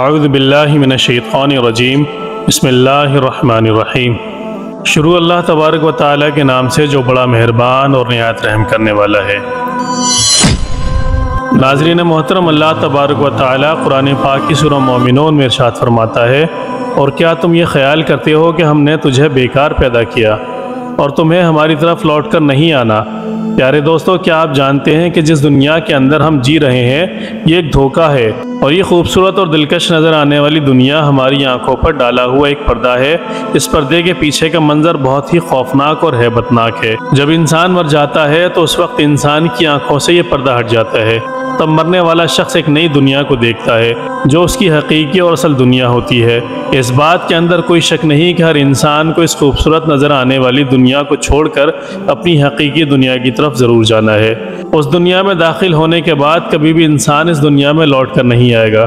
اعوذ باللہ من الشیطان الرجیم بسم اللہ الرحمن الرحیم۔ شروع اللہ تبارک و تعالیٰ کے نام سے جو بڑا مہربان اور نہایت رحم کرنے والا ہے۔ ناظرین محترم، اللہ تبارک و تعالیٰ قرآن پاک کی سورہ مومنون میں ارشاد فرماتا ہے، اور کیا تم یہ خیال کرتے ہو کہ ہم نے تجھے بیکار پیدا کیا اور تمہیں ہماری طرف لوٹ کر نہیں آنا؟ پیارے دوستو، کیا آپ جانتے ہیں کہ جس دنیا کے اندر ہم جی رہے ہیں یہ ایک دھوکہ ہے، اور یہ خوبصورت اور دلکش نظر آنے والی دنیا ہماری آنکھوں پر ڈالا ہوا ایک پردہ ہے۔ اس پردے کے پیچھے کا منظر بہت ہی خوفناک اور ہیبتناک ہے۔ جب انسان مر جاتا ہے تو اس وقت انسان کی آنکھوں سے یہ پردہ ہٹ جاتا ہے، تب مرنے والا شخص ایک نئی دنیا کو دیکھتا ہے جو اس کی حقیقی اور اصل دنیا ہوتی ہے۔ اس بات کے اندر کوئی شک نہیں کہ ہر انسان کو اس خوبصورت نظر آنے والی دنیا کو چھوڑ کر اپنی حقیقی دنیا کی طرف ضرور جانا ہے۔ اس دنیا میں داخل ہونے کے بعد کبھی بھی انسان اس دنیا میں لوٹ کر نہیں آئے گا۔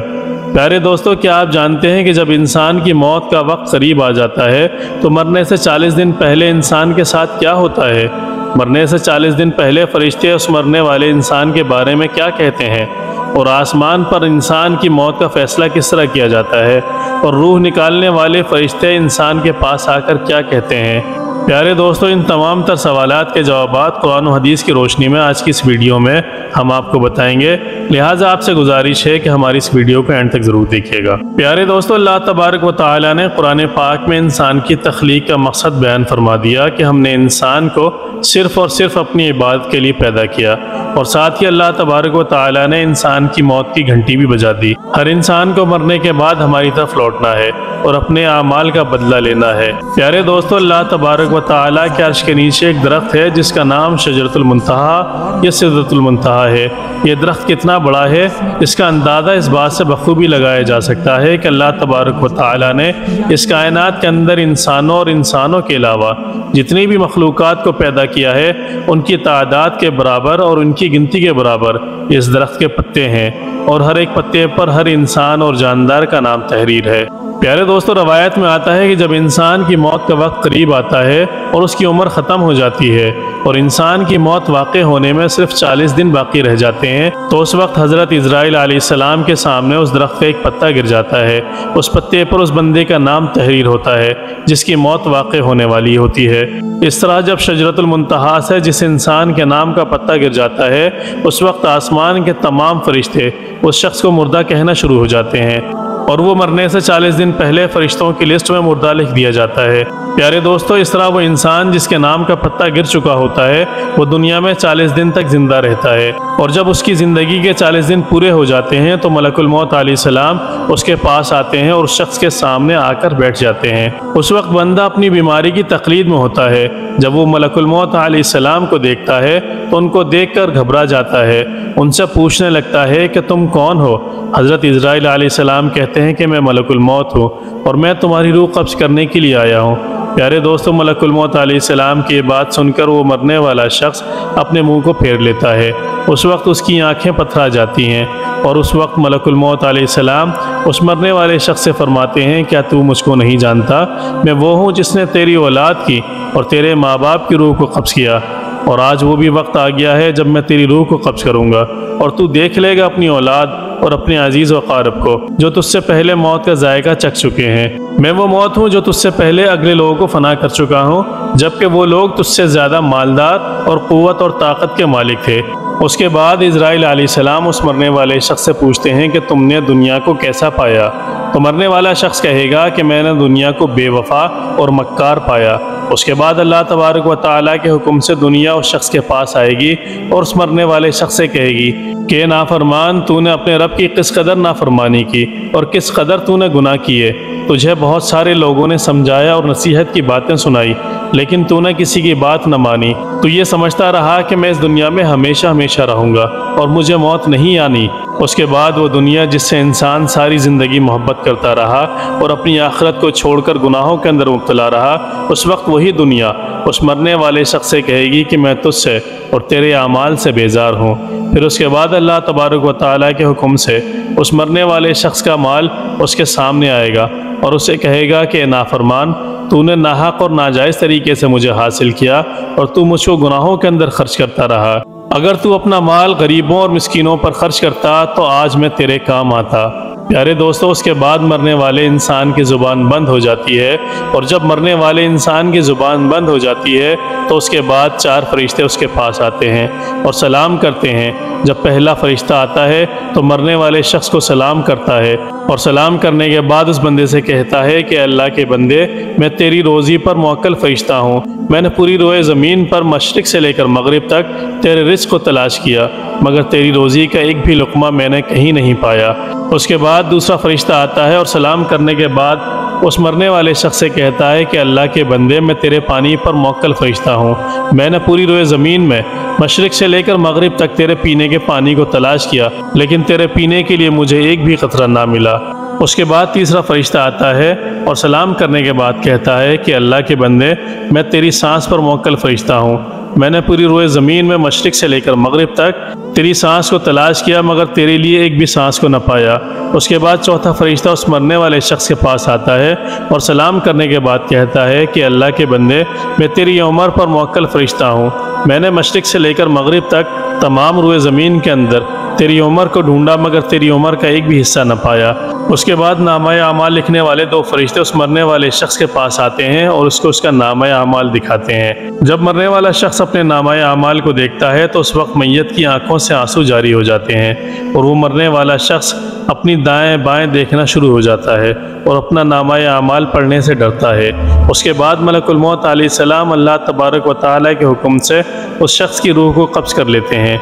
پیارے دوستو، کیا آپ جانتے ہیں کہ جب انسان کی موت کا وقت قریب آ جاتا ہے تو مرنے سے 40 دن پہلے انسان کے ساتھ کیا ہوتا ہے؟ مرنے سے 40 دن پہلے فرشتے اس مرنے والے انسان کے بارے میں کیا کہتے ہیں، اور آسمان پر انسان کی موت کا فیصلہ کس طرح کیا جاتا ہے، اور روح نکالنے والے فرشتے انسان کے پاس آ کر کیا کہتے ہیں؟ پیارے دوستو، ان تمام تر سوالات کے جوابات قرآن و حدیث کی روشنی میں آج کی اس ویڈیو میں ہم آپ کو بتائیں گے، لہٰذا آپ سے گزارش ہے کہ ہماری اس ویڈیو کو اینڈ تک ضرور دیکھیے گا۔ پیارے دوستو، اللہ تبارک و تعالیٰ نے قرآن پاک میں انسان کی تخلیق کا مقصد بیان فرما دیا کہ ہم نے انسان کو صرف اور صرف اپنی عبادت کے لیے پیدا کیا، اور ساتھ ہی اللہ تبارک و تعالیٰ نے انسان کی موت کی گھنٹی بھی بجا دی۔ ہر انسان کو مرنے کے بعد ہماری طرف لوٹنا ہے اور اپنے اعمال کا بدلہ لینا ہے۔ پیارے دوستو، اللہ تبارک و تعالیٰ کے عرش کے نیچے ایک درخت ہے جس کا نام شجرۃ المنتہی یا سدرۃ المنتہی ہے۔ یہ درخت کتنا بڑا ہے اس کا اندازہ اس بات سے بخوبی لگایا جا سکتا ہے کہ اللہ تبارک و تعالیٰ نے اس کائنات کے اندر انسانوں اور انسانوں کے علاوہ جتنی بھی مخلوقات کو پیدا کیا ہے ان کی تعداد کے برابر اور ان کی گنتی کے برابر اس درخت کے پتے ہیں، اور ہر ایک پتے پر ہر انسان اور جاندار کا نام تحریر ہے۔ پیارے دوستو، روایت میں آتا ہے کہ جب انسان کی موت کا وقت قریب آتا ہے اور اس کی عمر ختم ہو جاتی ہے اور انسان کی موت واقع ہونے میں صرف 40 دن باقی رہ جاتے ہیں، تو اس وقت حضرت عزرائیل علیہ السلام کے سامنے اس درخت کا ایک پتا گر جاتا ہے۔ اس پتے پر اس بندے کا نام تحریر ہوتا ہے جس کی موت واقع ہونے والی ہوتی ہے۔ اس طرح جب شجرۃ المنتہی سے جس انسان کے نام کا پتا گر جاتا ہے، اس وقت آسمان کے تمام فرشتے اس شخص کو مردہ کہنا شروع ہو جاتے ہیں، اور وہ مرنے سے 40 دن پہلے فرشتوں کی لسٹ میں مردہ لکھ دیا جاتا ہے۔ پیارے دوستو، اس طرح وہ انسان جس کے نام کا پتا گر چکا ہوتا ہے وہ دنیا میں 40 دن تک زندہ رہتا ہے، اور جب اس کی زندگی کے 40 دن پورے ہو جاتے ہیں تو ملک الموت علیہ السلام اس کے پاس آتے ہیں اور اس شخص کے سامنے آ کر بیٹھ جاتے ہیں۔ اس وقت بندہ اپنی بیماری کی تقلید میں ہوتا ہے۔ جب وہ ملک الموت علیہ السلام کو دیکھتا ہے تو ان کو دیکھ کر گھبرا جاتا ہے، ان سے پوچھنے لگتا ہے کہ تم کون ہو؟ حضرت عزرائیل علیہ السلام کہتے ہیں کہ میں ملک الموت ہوں اور میں تمہاری روح قبض کرنے کے لیے آیا ہوں۔ پیارے دوستو، ملک الموت علیہ السلام کی یہ بات سن کر وہ مرنے والا شخص اپنے منہ کو پھیر لیتا ہے۔ اس وقت اس کی آنکھیں پتھرا جاتی ہیں، اور اس وقت ملک الموت علیہ السلام اس مرنے والے شخص سے فرماتے ہیں، کیا تو مجھ کو نہیں جانتا؟ میں وہ ہوں جس نے تیری اولاد کی اور تیرے ماں باپ کی روح کو قبض کیا، اور آج وہ بھی وقت آ گیا ہے جب میں تیری روح کو قبض کروں گا، اور تو دیکھ لے گا اپنی اولاد اور اپنے عزیز و اقارب کو جو تجھ سے پہلے موت کا ذائقہ چکھ چکے ہیں۔ میں وہ موت ہوں جو تجھ سے پہلے اگلے لوگوں کو فنا کر چکا ہوں، جبکہ وہ لوگ تجھ سے زیادہ مالدار اور قوت اور طاقت کے مالک تھے۔ اس کے بعد عزرائیل علیہ السلام اس مرنے والے شخص سے پوچھتے ہیں کہ تم نے دنیا کو کیسا پایا؟ تو مرنے والا شخص کہے گا کہ میں نے دنیا کو بے وفا اور مکار پایا۔ اس کے بعد اللہ تبارک و تعالیٰ کے حکم سے دنیا اس شخص کے پاس آئے گی اور اس مرنے والے شخص سے کہے گی کہ نافرمان، تو نے اپنے رب کی کس قدر نافرمانی کی اور کس قدر تو نے گناہ کیے۔ تجھے بہت سارے لوگوں نے سمجھایا اور نصیحت کی باتیں سنائی، لیکن تو نے کسی کی بات نہ مانی۔ تو یہ سمجھتا رہا کہ میں اس دنیا میں ہمیشہ ہمیشہ رہوں گا اور مجھے موت نہیں آنی۔ اس کے بعد وہ دنیا جس سے انسان ساری زندگی محبت کرتا رہا اور اپنی آخرت کو چھوڑ کر گناہوں کے اندر مبتلا رہا، اس وقت وہی دنیا اس مرنے والے شخص سے کہے گی کہ میں تجھ سے اور تیرے اعمال سے بیزار ہوں۔ پھر اس کے بعد اللہ تبارک و تعالیٰ کے حکم سے اس مرنے والے شخص کا مال اس کے سامنے آئے گا اور اسے کہے گا کہ نافرمان، تو نے ناحق اور ناجائز طریقے سے مجھے حاصل کیا اور تو مجھ کو گناہوں کے اندر خرچ کرتا رہا۔ اگر تو اپنا مال غریبوں اور مسکینوں پر خرچ کرتا تو آج میں تیرے کام آتا، پیارے دوستو، اس کے بعد مرنے والے انسان کی زبان بند ہو جاتی ہے، اور جب مرنے والے انسان کی زبان بند ہو جاتی ہے تو اس کے بعد 4 فرشتے اس کے پاس آتے ہیں اور سلام کرتے ہیں۔ جب پہلا فرشتہ آتا ہے تو مرنے والے شخص کو سلام کرتا ہے، اور سلام کرنے کے بعد اس بندے سے کہتا ہے کہ اللہ کے بندے، میں تیری روزی پر موکل فرشتہ ہوں۔ میں نے پوری روئے زمین پر مشرق سے لے کر مغرب تک تیرے رزق کو تلاش کیا، مگر تیری روزی کا ایک بھی لقمہ میں نے کہیں نہیں پایا۔ اس کے بعد دوسرا فرشتہ آتا ہے اور سلام کرنے کے بعد اس مرنے والے شخص سے کہتا ہے کہ اللہ کے بندے، میں تیرے پانی پر موکل فرشتہ ہوں۔ میں نے پوری روئے زمین میں مشرق سے لے کر مغرب تک تیرے پینے کے پانی کو تلاش کیا، لیکن تیرے پینے کے لیے مجھے ایک بھی قطرہ نہ ملا۔ اس کے بعد تیسرا فرشتہ آتا ہے اور سلام کرنے کے بعد کہتا ہے کہ اللہ کے بندے، میں تیری سانس پر موکل فرشتہ ہوں۔ میں نے پوری روئے زمین میں مشرق سے لے کر مغرب تک تیری سانس کو تلاش کیا، مگر تیرے لیے ایک بھی سانس کو نہ پایا۔ اس کے بعد چوتھا فرشتہ اس مرنے والے شخص کے پاس آتا ہے اور سلام کرنے کے بعد کہتا ہے کہ اللہ کے بندے، میں تیری عمر پر موکل فرشتہ ہوں۔ میں نے مشرق سے لے کر مغرب تک تمام روئے زمین کے اندر تیری عمر کو ڈھونڈا، مگر تیری عمر کا ایک بھی حصہ نہ پایا۔ اس کے بعد نامہ اعمال لکھنے والے 2 فرشتے اس مرنے والے شخص کے پاس آتے ہیں اور اس کو اس کا نامہ اعمال دکھاتے ہیں۔ جب مرنے والا شخص اپنے نامہ اعمال کو دیکھتا ہے تو اس وقت میت کی آنکھوں سے آنسو جاری ہو جاتے ہیں، اور وہ مرنے والا شخص اپنی دائیں بائیں دیکھنا شروع ہو جاتا ہے اور اپنا نامہ اعمال پڑھنے سے ڈرتا ہے۔ اس کے بعد ملک الموت علیہ السلام اللہ تبارک و تعالیٰ کے حکم سے اس شخص کی روح کو قبض کر لیتے ہیں۔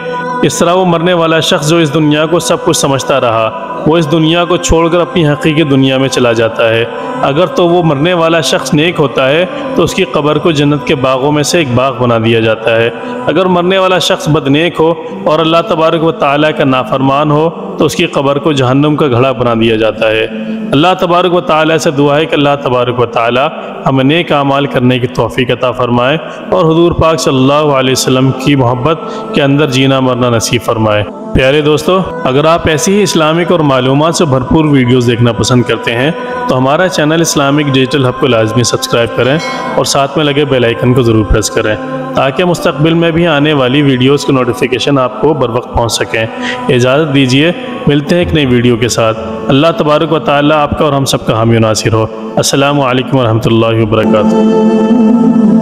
اس طرح وہ مرنے والا شخص جو اس دنیا کو سب کچھ سمجھتا رہا، وہ اس دنیا کو چھوڑ کر اپنی حقیقی دنیا میں چلا جاتا ہے۔ اگر تو وہ مرنے والا شخص نیک ہوتا ہے تو اس کی قبر کو جنت کے باغوں میں سے ایک باغ بنا دیا جاتا ہے۔ اگر مرنے والا شخص بدنیک ہو اور اللہ تبارک و تعالیٰ کا نافرمان ہو تو اس کی قبر کو جہنم کا گھڑا بنا دیا جاتا ہے۔ اللہ تبارک و تعالیٰ سے دعا ہے کہ اللہ تبارک و تعالیٰ ہمیں نیک اعمال کرنے کی توفیق عطا فرمائے اور حضور پاک صلی اللہ علیہ وسلم کی محبت کے اندر جینا مرنا نصیب فرمائے۔ پیارے دوستو، اگر آپ ایسی ہی اسلامک اور معلومات سے بھرپور ویڈیوز دیکھنا پسند کرتے ہیں تو ہمارا چینل اسلامک ڈیجیٹل ہب کو لازمی سبسکرائب کریں اور ساتھ میں لگے بیل آئیکن کو ضرور پریس کریں تاکہ مستقبل میں بھی آنے والی ویڈیوز کی نوٹیفیکیشن آپ کو بر وقت پہنچ سکیں۔ اجازت دیجیے، ملتے ہیں ایک نئی ویڈیو کے ساتھ۔ اللہ تبارک و تعالیٰ آپ کا اور ہم سب کا حامی و ناصر ہو۔ السلام علیکم ورحمۃ اللہ وبرکاتہ۔